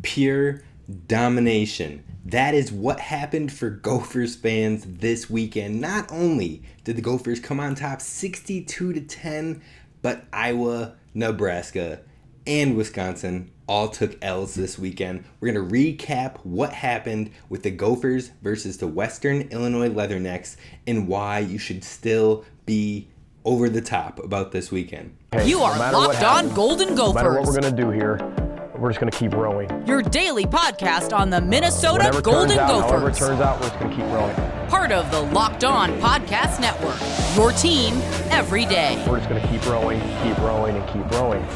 pure domination. That is what happened for Gophers fans this weekend. Not only did the Gophers come on top 62-10, but Iowa, Nebraska, and Wisconsin all took L's this weekend. We're going to recap what happened with the Gophers versus the Western Illinois Leathernecks and why you should still be over the top about this weekend. Hey, you are Locked On Golden Gophers. No matter what we're going to do here, we're just going to keep rowing. Your daily podcast on the Minnesota Golden Gophers. However it turns out, we're just going to keep rowing. Part of the Locked On Podcast Network. Your team every day. We're just going to keep rowing, and keep rowing.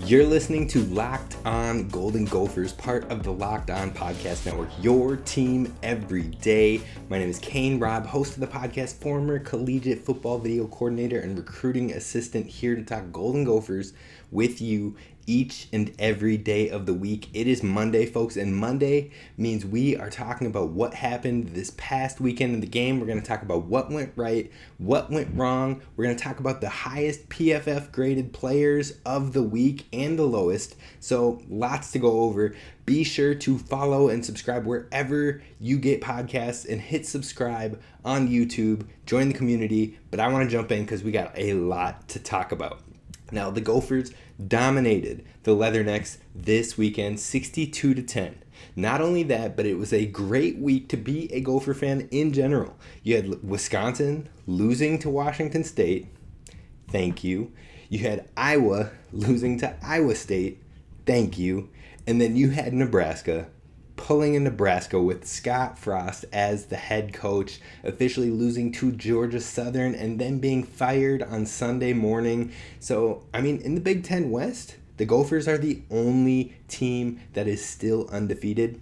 You're listening to Locked On Golden Gophers, part of the Locked On Podcast Network, your team every day. My name is Kane Rob, host of the podcast, former collegiate football video coordinator and recruiting assistant, here to talk Golden Gophers with you each and every day of the week. It is Monday, folks, and Monday means we are talking about what happened this past weekend in the game. We're going to talk about what went right, what went wrong. We're going to talk about the highest PFF graded players of the week and the lowest. So lots to go over. Be sure to follow and subscribe wherever you get podcasts and hit subscribe on YouTube. Join the community. But I want to jump in because we got a lot to talk about. Now, the Gophers dominated the Leathernecks this weekend, 62-10. Not only that, but it was a great week to be a Gopher fan in general. You had Wisconsin losing to Washington State. Thank you. You had Iowa losing to Iowa State. Thank you. And then you had Nebraska pulling in Nebraska with Scott Frost as the head coach, officially losing to Georgia Southern and then being fired on Sunday morning. So, I mean, in the Big Ten West, the Gophers are the only team that is still undefeated.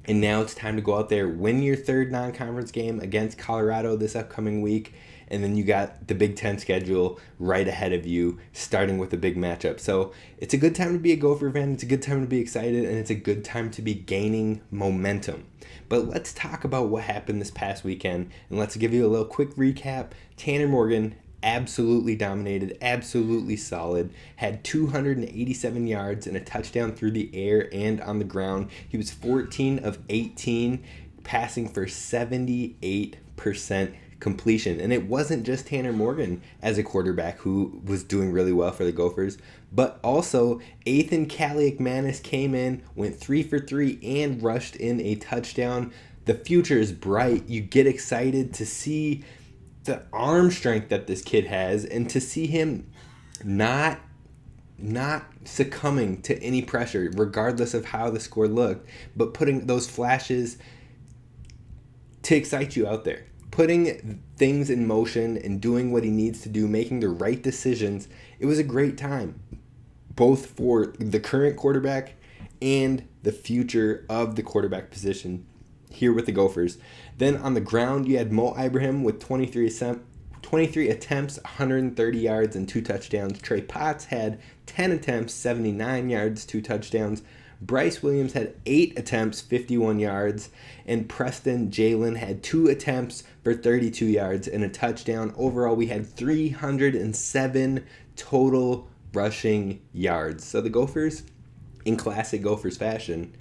And now it's time to go out there, win your third non-conference game against Colorado this upcoming week. And then you got the Big Ten schedule right ahead of you, starting with a big matchup. So it's a good time to be a Gopher fan. It's a good time to be excited, and it's a good time to be gaining momentum. But let's talk about what happened this past weekend, and let's give you a little quick recap. Tanner Morgan absolutely dominated, absolutely solid, had 287 yards and a touchdown through the air and on the ground. He was 14 of 18, passing for 78% completion. And it wasn't just Tanner Morgan as a quarterback who was doing really well for the Gophers, but also Ethan Kaliak-Manis came in, went 3 for 3 and rushed in a touchdown. The future is bright. You get excited to see the arm strength that this kid has and to see him not succumbing to any pressure regardless of how the score looked, but putting those flashes to excite you out there. Putting things in motion and doing what he needs to do, making the right decisions. It was a great time, both for the current quarterback and the future of the quarterback position here with the Gophers. Then on the ground, you had Mo Ibrahim with 23 attempts, 130 yards, and 2 touchdowns. Trey Potts had 10 attempts, 79 yards, 2 touchdowns. Bryce Williams had 8 attempts, 51 yards, and Preston Jalen had 2 attempts for 32 yards and a touchdown. Overall, we had 307 total rushing yards. So the Gophers, in classic Gophers fashion,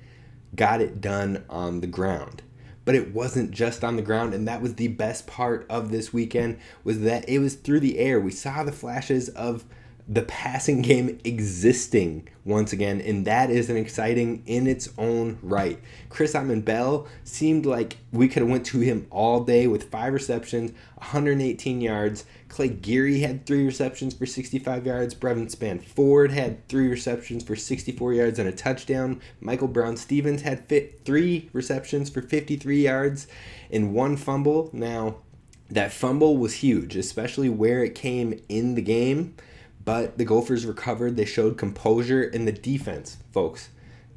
got it done on the ground. But it wasn't just on the ground, and that was the best part of this weekend, was that it was through the air. We saw the flashes of the passing game existing once again, and that is an exciting in its own right. Autman-Bell seemed like we could have went to him all day with 5 receptions, 118 yards. Clay Geary had 3 receptions for 65 yards. Brevin Spann-Ford had 3 receptions for 64 yards and a touchdown. Michael Brown-Stevens had 3 receptions for 53 yards and 1 fumble. Now, that fumble was huge, especially where it came in the game. But the Gophers recovered. They showed composure in the defense, folks.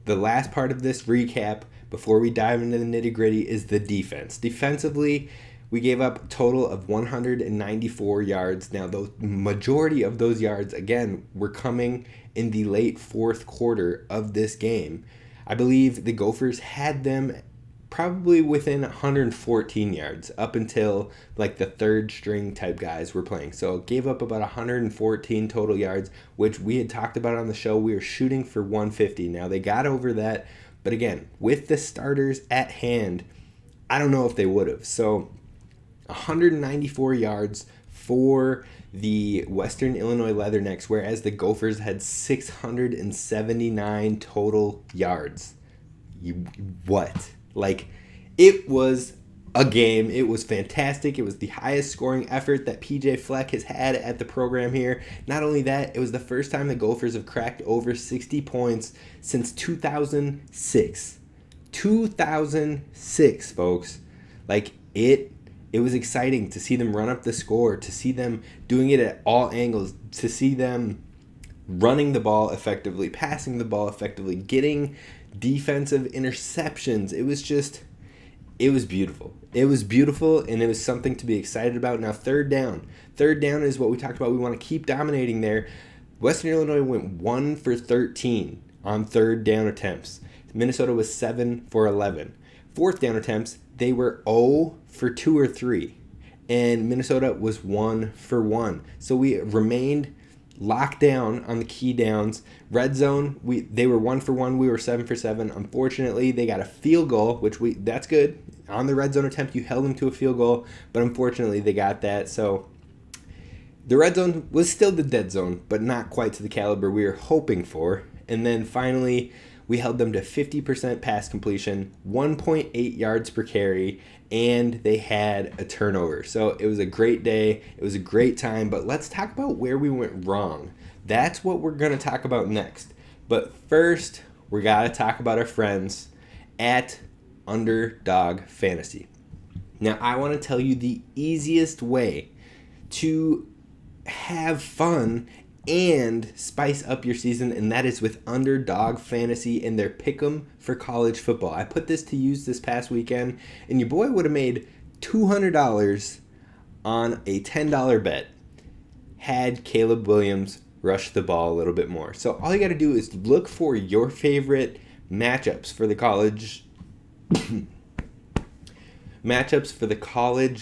The last part of this recap, before we dive into the nitty-gritty, is the defense. Defensively, we gave up a total of 194 yards. Now, the majority of those yards, again, were coming in the late fourth quarter of this game. I believe the Gophers had them probably within 114 yards up until like the third string type guys were playing. So gave up about 114 total yards, which we had talked about on the show. We were shooting for 150. Now they got over that, but again, with the starters at hand, I don't know if they would have. So 194 yards for the Western Illinois Leathernecks, whereas the Gophers had 679 total yards. What? Like, it was a game. It was fantastic. It was the highest scoring effort that PJ Fleck has had at the program here. Not only that, it was the first time the Gophers have cracked over 60 points since 2006. 2006, folks. Like, it was exciting to see them run up the score, to see them doing it at all angles, to see them running the ball effectively, passing the ball effectively, getting defensive interceptions. It was beautiful. It was beautiful, and it was something to be excited about. Now, third down. Third down is what we talked about. We want to keep dominating there. Western Illinois went 1 for 13 on third down attempts. Minnesota was 7 for 11. Fourth down attempts, they were 0 for 2 or 3. And Minnesota was 1 for 1. So we remained locked down on the key downs. Red zone, they were 1 for 1. We were 7 for 7. Unfortunately, they got a field goal, that's good. On the red zone attempt, you held them to a field goal, but unfortunately, they got that. So the red zone was still the dead zone, but not quite to the caliber we were hoping for. And then finally, we held them to 50% pass completion, 1.8 yards per carry, and they had a turnover. So it was a great day. It was a great time. But let's talk about where we went wrong. That's what we're going to talk about next. But first, we got to talk about our friends at Underdog Fantasy. Now, I want to tell you the easiest way to have fun and spice up your season, and that is with Underdog Fantasy and their Pick'em for college football. I put this to use this past weekend, and your boy would have made $200 on a $10 bet had Caleb Williams rush the ball a little bit more. So all you got to do is look for your favorite matchups for the college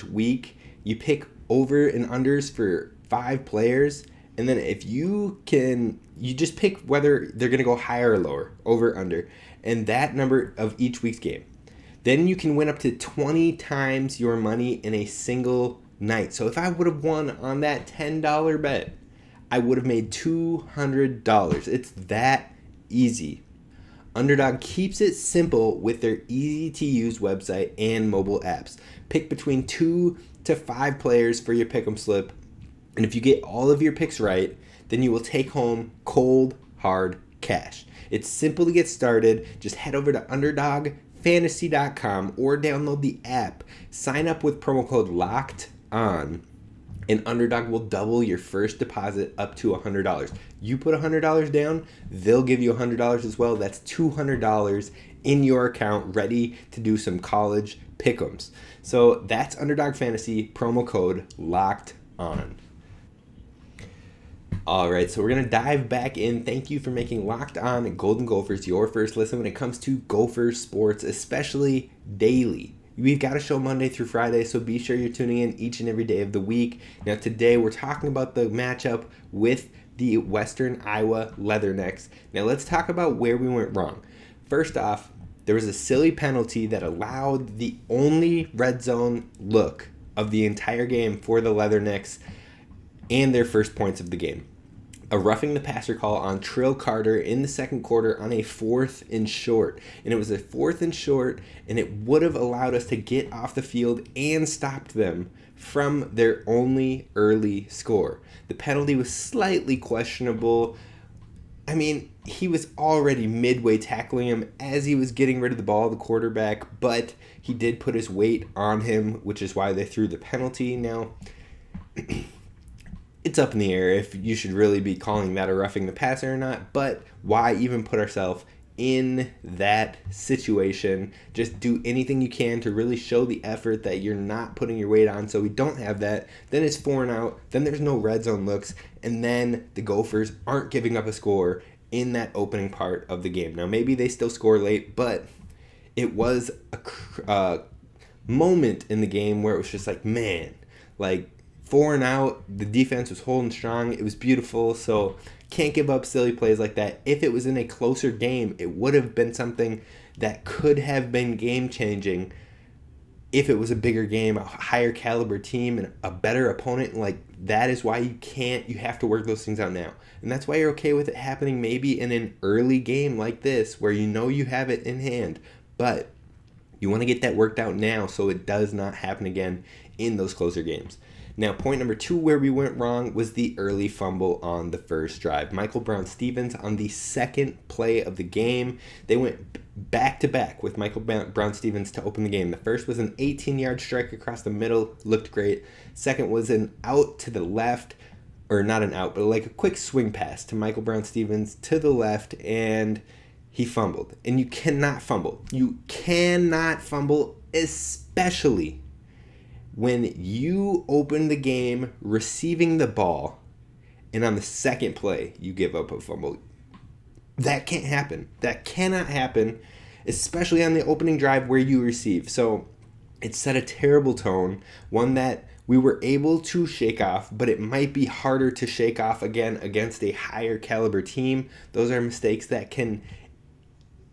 week. You pick over and unders for 5 players. And then if you just pick whether they're going to go higher or lower, over, under, and that number of each week's game. Then you can win up to 20 times your money in a single night. So if I would have won on that $10 bet, I would have made $200. It's that easy. Underdog keeps it simple with their easy-to-use website and mobile apps. Pick between 2 to 5 players for your pick'em slip. And if you get all of your picks right, then you will take home cold, hard cash. It's simple to get started. Just head over to UnderdogFantasy.com or download the app. Sign up with promo code LOCKEDON, and Underdog will double your first deposit up to $100. You put $100 down, they'll give you $100 as well. That's $200 in your account, ready to do some college pick'ems. So that's Underdog Fantasy, promo code LOCKEDON. All right, so we're going to dive back in. Thank you for making Locked On Golden Gophers your first listen when it comes to Gopher sports, especially daily. We've got a show Monday through Friday, so be sure you're tuning in each and every day of the week. Now, today we're talking about the matchup with the Western Iowa Leathernecks. Now, let's talk about where we went wrong. First off, there was a silly penalty that allowed the only red zone look of the entire game for the Leathernecks and their first points of the game. A roughing the passer call on Trill Carter in the second quarter on a 4th and short. And it was a 4th and short, and it would have allowed us to get off the field and stopped them from their only early score. The penalty was slightly questionable. I mean, he was already midway tackling him as he was getting rid of the ball, the quarterback, but he did put his weight on him, which is why they threw the penalty. Now, it's up in the air if you should really be calling that a roughing the passer or not, but why even put ourselves in that situation? Just do anything you can to really show the effort that you're not putting your weight on, so we don't have that. Then it's 4 and out, then there's no red zone looks, and then the Gophers aren't giving up a score in that opening part of the game. Now, maybe they still score late, but it was a moment in the game where it was just like, man, like 4 and out, the defense was holding strong. It was beautiful. So can't give up silly plays like that. If it was in a closer game, it would have been something that could have been game-changing if it was a bigger game, a higher caliber team, and a better opponent. Like, that is why you have to work those things out now. And that's why you're okay with it happening maybe in an early game like this where you know you have it in hand. But you want to get that worked out now so it does not happen again in those closer games. Now, point number 2 where we went wrong was the early fumble on the first drive. Michael Brown-Stevens on the second play of the game. They went back-to-back with Michael Brown-Stevens to open the game. The first was an 18-yard strike across the middle, looked great. Second was an out to the left, or not an out, but like a quick swing pass to Michael Brown-Stevens to the left, and he fumbled. And you cannot fumble. You cannot fumble, especially when you open the game receiving the ball and on the second play you give up a fumble. That can't happen. That cannot happen, especially on the opening drive where you receive. So it set a terrible tone, one that we were able to shake off, but it might be harder to shake off again against a higher caliber team. Those are mistakes that can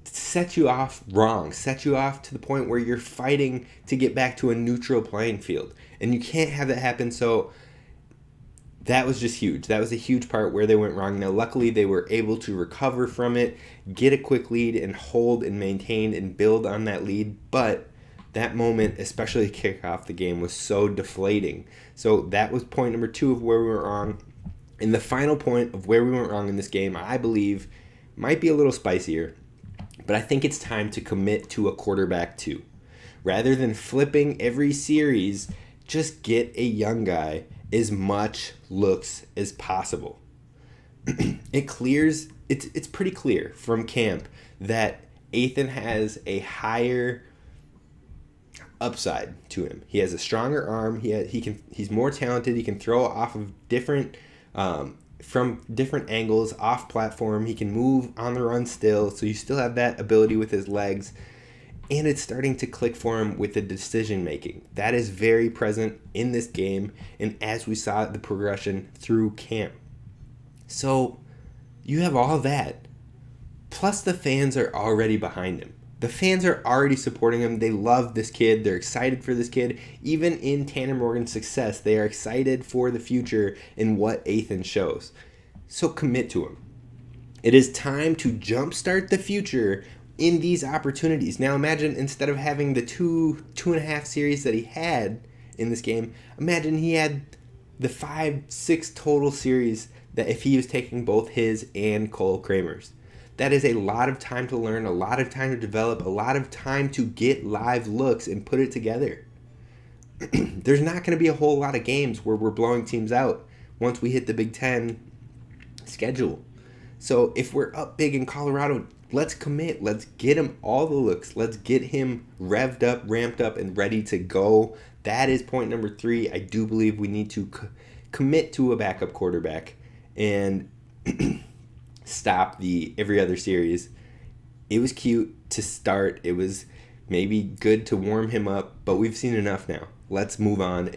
set you off wrong, set you off to the point where you're fighting to get back to a neutral playing field. And you can't have that happen. So that was just huge. That was a huge part where they went wrong. Now, luckily, they were able to recover from it, get a quick lead, and hold and maintain and build on that lead. But that moment, especially to kick off the game, was so deflating. So that was point number 2 of where we were wrong. And the final point of where we went wrong in this game, I believe, might be a little spicier. But I think it's time to commit to a quarterback too. Rather than flipping every series, just get a young guy as much looks as possible. It's pretty clear from camp that Ethan has a higher upside to him. He has a stronger arm. He's more talented. He can throw off of from different angles, off platform. He can move on the run still, so you still have that ability with his legs. And it's starting to click for him with the decision making. That is very present in this game, and as we saw the progression through camp. So you have all that. Plus the fans are already behind him. The fans are already supporting him. They love this kid. They're excited for this kid. Even in Tanner Morgan's success, they are excited for the future and what Ethan shows. So commit to him. It is time to jumpstart the future in these opportunities. Now imagine, instead of having the two and a half series that he had in this game, imagine he had the 5-6 total series that if he was taking both his and Cole Kramer's. That is a lot of time to learn, a lot of time to develop, a lot of time to get live looks and put it together. There's not going to be a whole lot of games where we're blowing teams out once we hit the Big Ten schedule. So if we're up big in Colorado, let's commit. Let's get him all the looks. Let's get him revved up, ramped up, and ready to go. That is point number 3. I do believe we need to commit to a backup quarterback and stop the every other series. It was cute to start. It was maybe good to warm him up, but we've seen enough now. Let's move on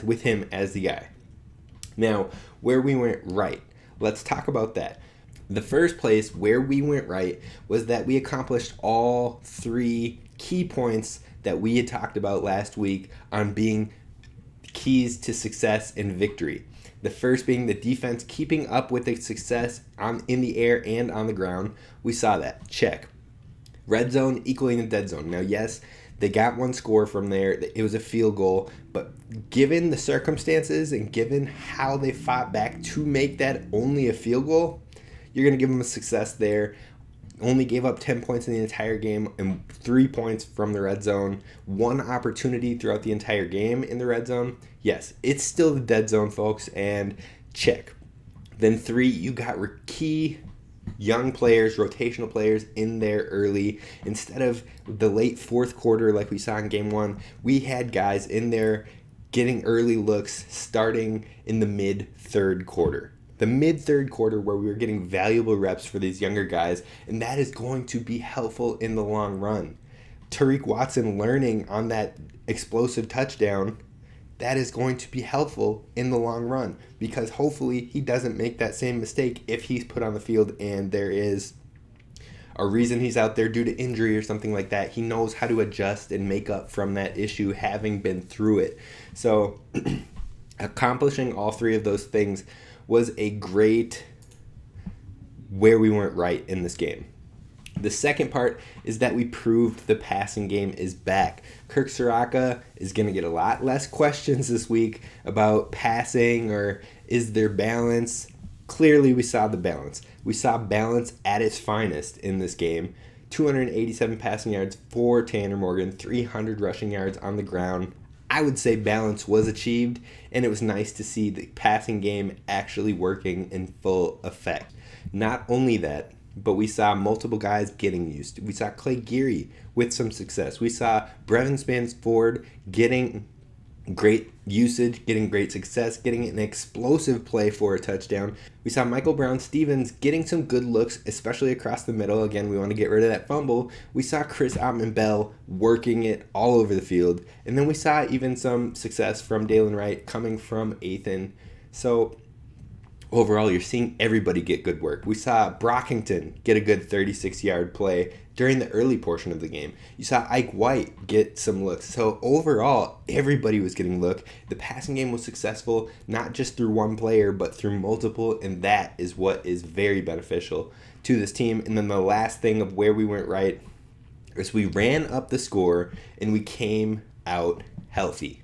with him as the guy. Now, where we went right. Let's talk about that. The first place where we went right was that we accomplished all 3 key points that we had talked about last week on being keys to success and victory. The first being the defense keeping up with the success in the air and on the ground. We saw that. Check. Red zone equaling the dead zone. Now, yes, they got 1 score from there. It was a field goal. But given the circumstances and given how they fought back to make that only a field goal, you're going to give them a success there. Only gave up 10 points in the entire game and 3 points from the red zone. 1 opportunity throughout the entire game in the red zone. Yes, it's still the dead zone, folks, and check. Then 3, you got key young players, rotational players in there early. Instead of the late 4th quarter like we saw in game 1, we had guys in there getting early looks starting in the mid-3rd quarter. The mid-3rd quarter where we were getting valuable reps for these younger guys, and that is going to be helpful in the long run. Tariq Watson learning on that explosive touchdown, that is going to be helpful in the long run, because hopefully he doesn't make that same mistake if he's put on the field and there is a reason he's out there due to injury or something like that. He knows how to adjust and make up from that issue, having been through it. So accomplishing all three of those things was a great where we weren't right in this game. The second part is that we proved the passing game is back. Kirk Soraka is going to get a lot less questions this week about passing or is there balance. Clearly, we saw the balance. We saw balance at its finest in this game. 287 passing yards for Tanner Morgan, 300 rushing yards on the ground. I would say balance was achieved, and it was nice to see the passing game actually working in full effect. Not only that, but we saw multiple guys getting used. We saw Clay Geary with some success. We saw Brevin Spann-Ford getting great usage, getting great success, getting an explosive play for a touchdown. We saw Michael Brown-Stevens getting some good looks, especially across the middle. Again, we want to get rid of that fumble. We saw Chris Autman-Bell working it all over the field. And then we saw even some success from Dalen Wright coming from Athan. So overall, you're seeing everybody get good work. We saw Brockington get a good 36-yard play during the early portion of the game. You saw Ike White get some looks. So overall, everybody was getting look. The passing game was successful, not just through one player, but through multiple, and that is what is very beneficial to this team. And then the last thing of where we went right is we ran up the score and we came out healthy.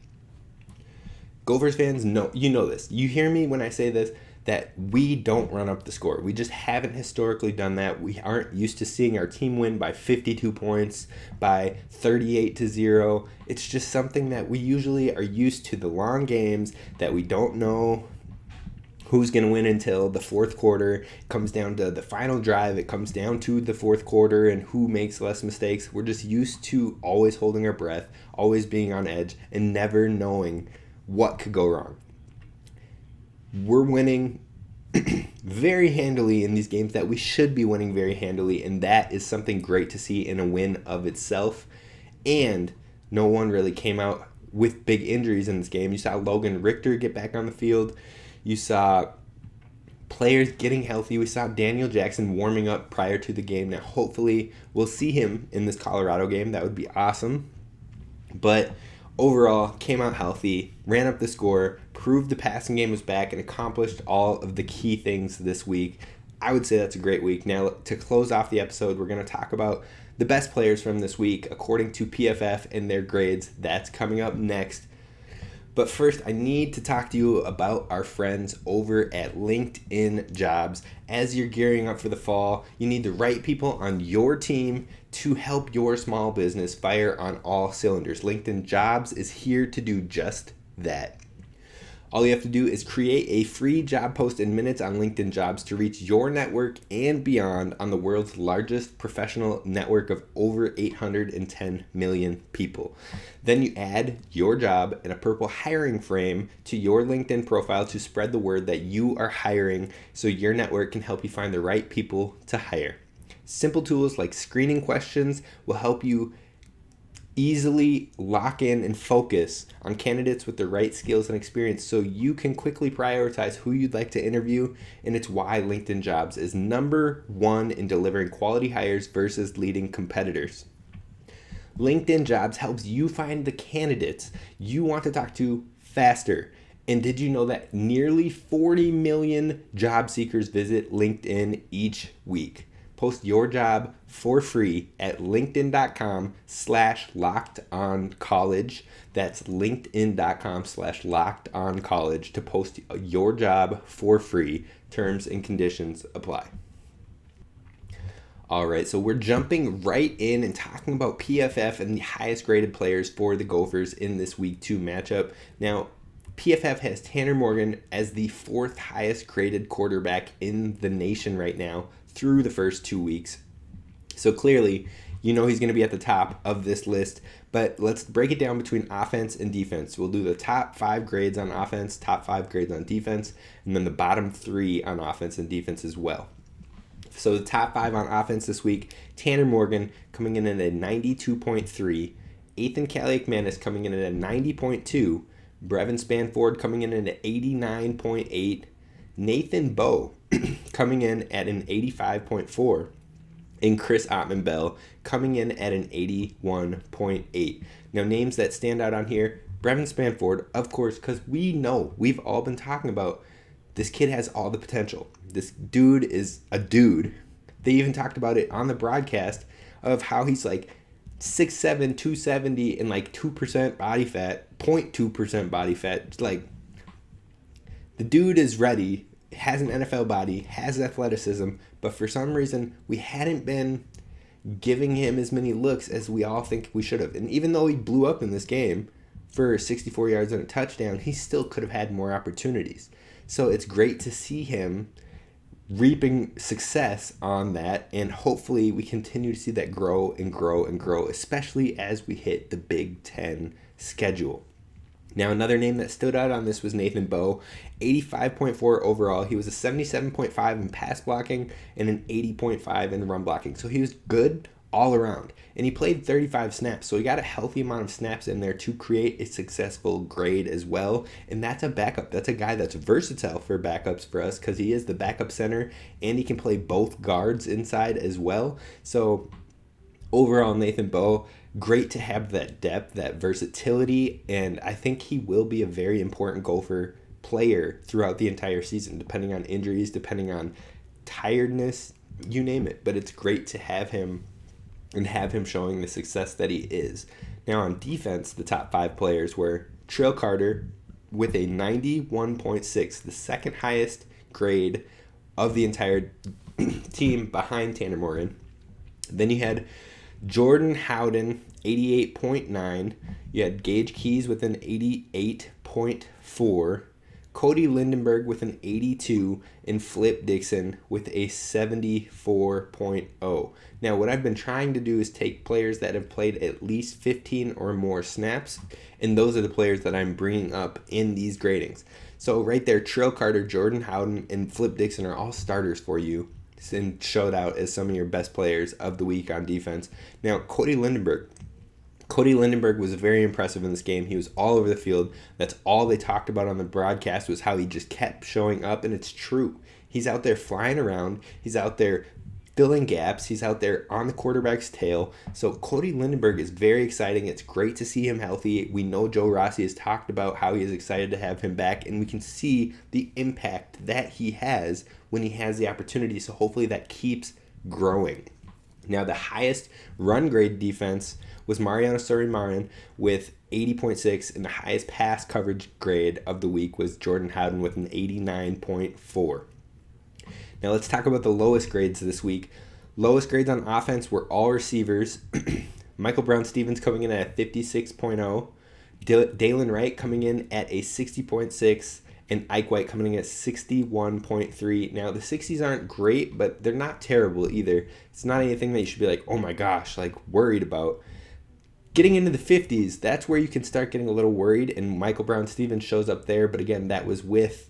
Gophers fans, you know this. You hear me when I say this, that we don't run up the score. We just haven't historically done that. We aren't used to seeing our team win by 52 points, by 38-0. It's just something that we usually are used to, the long games that we don't know who's going to win until the fourth quarter. It comes down to the final drive. It comes down to the fourth quarter and who makes less mistakes. We're just used to always holding our breath, always being on edge, and never knowing what could go wrong. We're winning very handily in these games that we should be winning very handily, and that is something great to see in a win of itself. And no one really came out with big injuries in this game. You saw Logan Richter get back on the field. You saw players getting healthy. We saw Daniel Jackson warming up prior to the game. Now, hopefully, we'll see him in this Colorado game. That would be awesome. But overall, came out healthy, ran up the score, proved the passing game was back, and accomplished all of the key things this week. I would say that's a great week. Now, to close off the episode, we're going to talk about the best players from this week according to PFF and their grades. That's coming up next. But first, I need to talk to you about our friends over at LinkedIn Jobs. As you're gearing up for the fall, you need the right people on your team to help your small business fire on all cylinders. LinkedIn Jobs is here to do just that. All you have to do is create a free job post in minutes on LinkedIn Jobs to reach your network and beyond on the world's largest professional network of over 810 million people. Then you add your job and a purple hiring frame to your LinkedIn profile to spread the word that you are hiring so your network can help you find the right people to hire. Simple tools like screening questions will help you easily lock in and focus on candidates with the right skills and experience so you can quickly prioritize who you'd like to interview, and it's why LinkedIn Jobs is number one in delivering quality hires versus leading competitors. LinkedIn Jobs helps you find the candidates you want to talk to faster. And did you know that nearly 40 million job seekers visit LinkedIn each week? Post your job for free at linkedin.com/lockedoncollege. That's linkedin.com/lockedoncollege to post your job for free. Terms and conditions apply. All right, so we're jumping right in and talking about PFF and the highest graded players for the Gophers in this Week 2 matchup. Now, PFF has Tanner Morgan as the fourth highest graded quarterback in the nation right now through the first 2 weeks. So clearly, you know he's going to be at the top of this list, but let's break it down between offense and defense. We'll do the top 5 grades on offense, top 5 grades on defense, and then the bottom 3 on offense and defense as well. So the top 5 on offense this week, Tanner Morgan coming in at a 92.3, Ethan Kaliakmanis coming in at a 90.2, Brevin Spann-Ford coming in at an 89.8, Nathan Bowe coming in at an 85.4, and Chris Autman-Bell coming in at an 81.8. Now, names that stand out on here, Brevin Spann-Ford, of course, because we've all been talking about this kid has all the potential. This dude is a dude. They even talked about it on the broadcast of how he's like 6'7", 270, and like 2% body fat, 0.2% body fat. It's like, the dude is ready, has an NFL body, has athleticism, but for some reason, we hadn't been giving him as many looks as we all think we should have. And even though he blew up in this game for 64 yards and a touchdown, he still could have had more opportunities. So it's great to see him reaping success on that, and hopefully we continue to see that grow and grow and grow, especially as we hit the Big Ten schedule. Now, another name that stood out on this was Nathan Bowe, 85.4 overall. He was a 77.5 in pass blocking and an 80.5 in run blocking. So he was good all around. And he played 35 snaps, so he got a healthy amount of snaps in there to create a successful grade as well. And that's a backup. That's a guy that's versatile for backups for us because he is the backup center and he can play both guards inside as well. So overall, Nathan Bowe, great to have that depth, that versatility, and I think he will be a very important Gopher player throughout the entire season, depending on injuries, depending on tiredness, you name it. But it's great to have him and have him showing the success that he is. Now on defense, the top 5 players were Trill Carter with a 91.6, the second highest grade of the entire team behind Tanner Morgan. Then you had Jordan Howden, 88.9. You had Gage Keys with an 88.4. Cody Lindenberg with an 82. And Flip Dixon with a 74.0. Now, what I've been trying to do is take players that have played at least 15 or more snaps, and those are the players that I'm bringing up in these gradings. So right there, Trill Carter, Jordan Howden, and Flip Dixon are all starters for you and showed out as some of your best players of the week on defense. Now, Cody Lindenberg was very impressive in this game. He was all over the field. That's all they talked about on the broadcast was how he just kept showing up, and it's true. He's out there flying around. He's out there filling gaps. He's out there on the quarterback's tail. So Cody Lindenberg is very exciting. It's great to see him healthy. We know Joe Rossi has talked about how he is excited to have him back, and we can see the impact that he has when he has the opportunity. So hopefully that keeps growing. Now, the highest run grade defense was Mariano Sori-Marin with 80.6, and the highest pass coverage grade of the week was Jordan Howden with an 89.4. Now let's talk about the lowest grades this week. Lowest grades on offense were all receivers. Michael Brown-Stevens coming in at 56.0. Dalen Wright coming in at a 60.6. And Ike White coming in at 61.3. Now, the 60s aren't great, but they're not terrible either. It's not anything that you should be like, oh my gosh, like worried about. Getting into the 50s, that's where you can start getting a little worried, and Michael Brown-Stevens shows up there. But again, that was with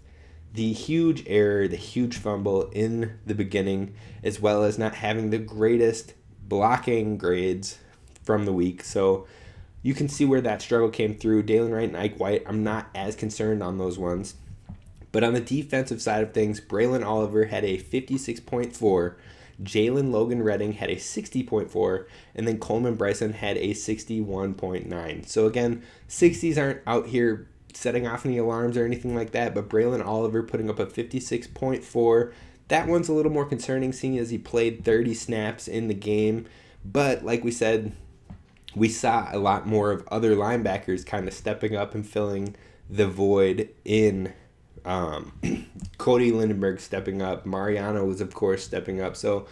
the huge error, the huge fumble in the beginning, as well as not having the greatest blocking grades from the week. So you can see where that struggle came through. Dalen Wright and Ike White, I'm not as concerned on those ones. But on the defensive side of things, Braylon Oliver had a 56.4, Jalen Logan Redding had a 60.4, and then Coleman Bryson had a 61.9. So again, 60s aren't out here setting off any alarms or anything like that, but Braylon Oliver putting up a 56.4. That one's a little more concerning, seeing as he played 30 snaps in the game. But like we said, we saw a lot more of other linebackers kind of stepping up and filling the void in Cody Lindenberg stepping up. Mariano was, of course, stepping up. So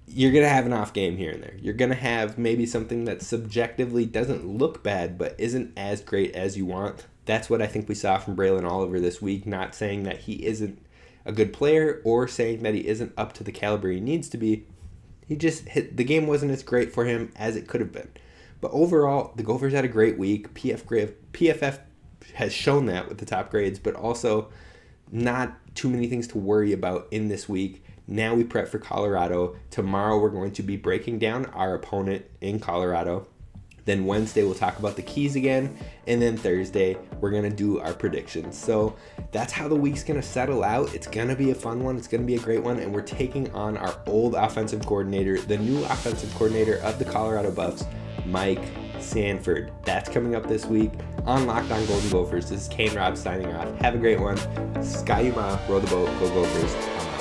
you're going to have an off game here and there. You're going to have maybe something that subjectively doesn't look bad but isn't as great as you want. That's what I think we saw from Braylon Oliver this week. Not saying that he isn't a good player or saying that he isn't up to the caliber he needs to be. He just the game wasn't as great for him as it could have been. But overall, the Gophers had a great week. PFF has shown that with the top grades, but also not too many things to worry about in this week. Now we prep for Colorado. Tomorrow we're going to be breaking down our opponent in Colorado. Then Wednesday we'll talk about the keys again, and then Thursday we're going to do our predictions. So that's how the week's going to settle out. It's going to be a fun one. It's going to be a great one, and we're taking on our old offensive coordinator, the new offensive coordinator of the Colorado Buffs, Mike Sanford. That's coming up this week on Locked On Golden Gophers. This is Kane Rob signing off. Have a great one. Sky Yuma, row the boat, go Gophers.